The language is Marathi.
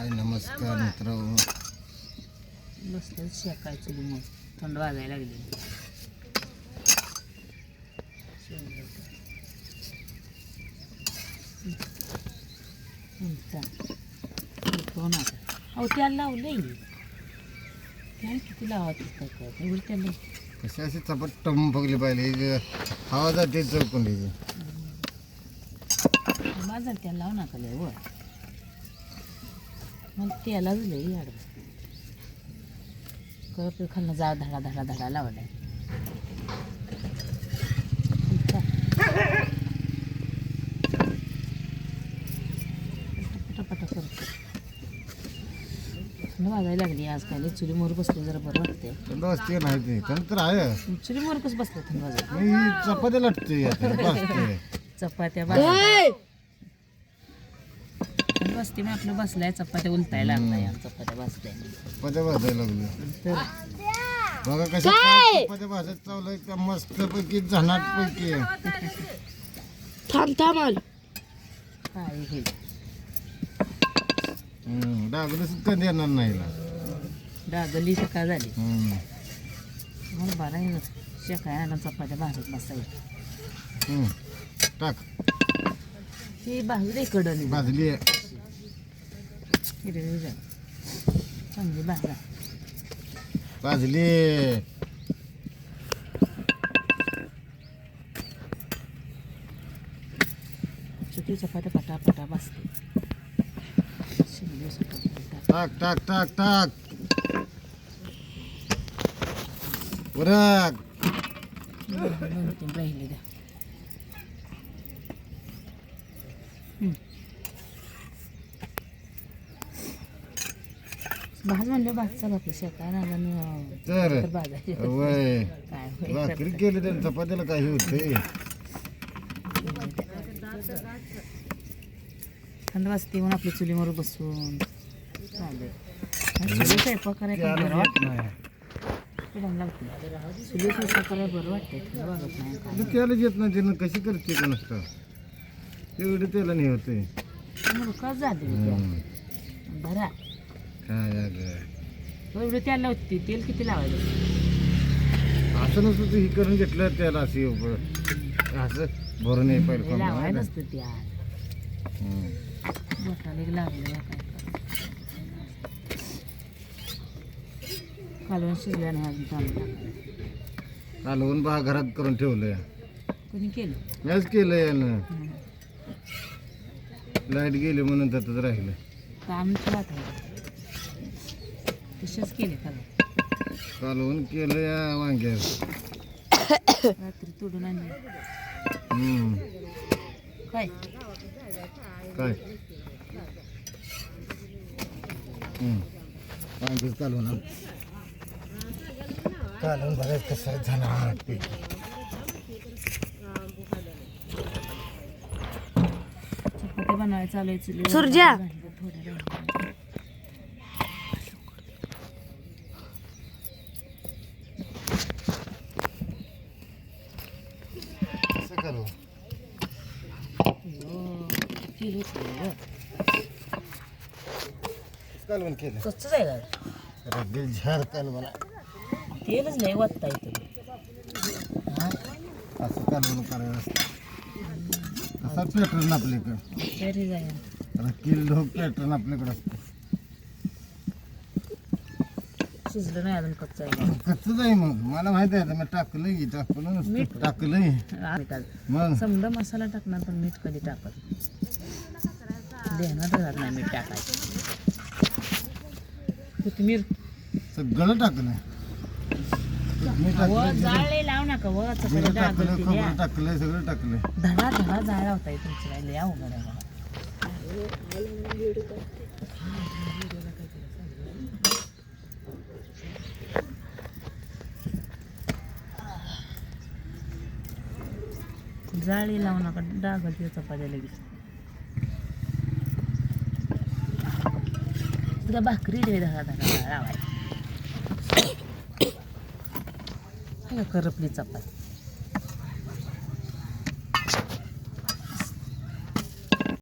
हाय नमस्कार मित्रांनो. बसलं शेकायचं मग थंड वाजायला लागली. अहो त्याला लावलंय काय किती लावायचं काय एवढी त्याला कशी अशी चपट टम फगली पाहिजे हवा जाते चौकून माझा त्याला लावू नका लय वर मग त्यालाच लई आड कप खालनं जा धडा धडा धडा लावलाय. पटापटा करतो वाजायला लागली आज काय चुलीमोर बसले जरा बरं वाटते. थंड वाजते नाही ते थंड तर आहे. चुलीमोर कसं बसलं थंड वाजत मी चपात्या लागते चपात्या बसते मी आपलं बसलाय चपात्या उलटायला लागलाय चपात्या बसल्या चपात्या भाजायला लागल्या तर बघा कशा चपात्या भाजत चावलंय का मस्त पैकी झनाट पैकी काय हे डागलं सुद्धा देणार नाही डागली तर काय झाली मला बरं आहे शेकायला चपात्या भाजत बसायची. टाक ही भाजली कडली भाजली आहे हिरवी चांगली भाजा भाजली चुकी चपात्या पटापटा बसते. टाक टाक टाक टाक उरक राहिले द्या. भाज म्हणलं भाजचा बापरे शेकायला तर भाजायचं वय काय भाकरी केली तर चपात्याला काही होते. थंड वाजते म्हणून आपल्या चुलीवर बसून चालेल स्वयंपाक करायला बरं वाटतं. चुली स्वयंपाक करायला बरं वाटतं थंड वाजत नाही काय त्याला येत नाही त्यानं कशी करते का नसतं तेवढे त्याला नाही होते कस झाले बरा काय अगं एवढं त्याला लावते तेल किती लावायचं असं नसतं तू ही करून घेतलं त्याला अशी असं भरून ये पहिले लावायला नसतं त्या बोटाला लागलं काय कालवण शिजल्या नाही अजून चांगलं कालवून बा घरात करून ठेवलंय कोणी केलं मॅच केलं यानं लाईट गेली म्हणून त्यातच राहिलं काम वाट आहे तसेच केले कालवून केलं या वांग्यात रात्री तोडून आणले काय काय वांगीच कालवून कालवून बघायचं कसं झाला चपाती बनवायचं चालू आहे चुली सुरजा करू कालवून केलं कसं जायला दिल झार कालवण तेलच नाही वाटता येतं असं कालवण करायचं असतं असा पॅटर्न आपल्याकडं तरी जाईल किलो पॅटर्न आपल्याकडं असतं शिजलं नाही अजून कच्चं आहे कच्चं जाई मग मला माहिती आहे मी टाकलंय टाकलं टाकलंय मग समजा मसाला टाकणार पण मीठ कधी टाकत देणार जात नाही मीठ टाकायचं कोथिंबीर सगळं टाकलं जाळे लावू नका व टाकलं खोबरं टाकलंय सगळं टाकलंय धडा धडा जाळा होता तुमच्या काय लय अवघड आहे जाळी लावू नका डागल ते चपात्या लगेच तुला भाकरी दे धडा धडा लावाय करपली चपाती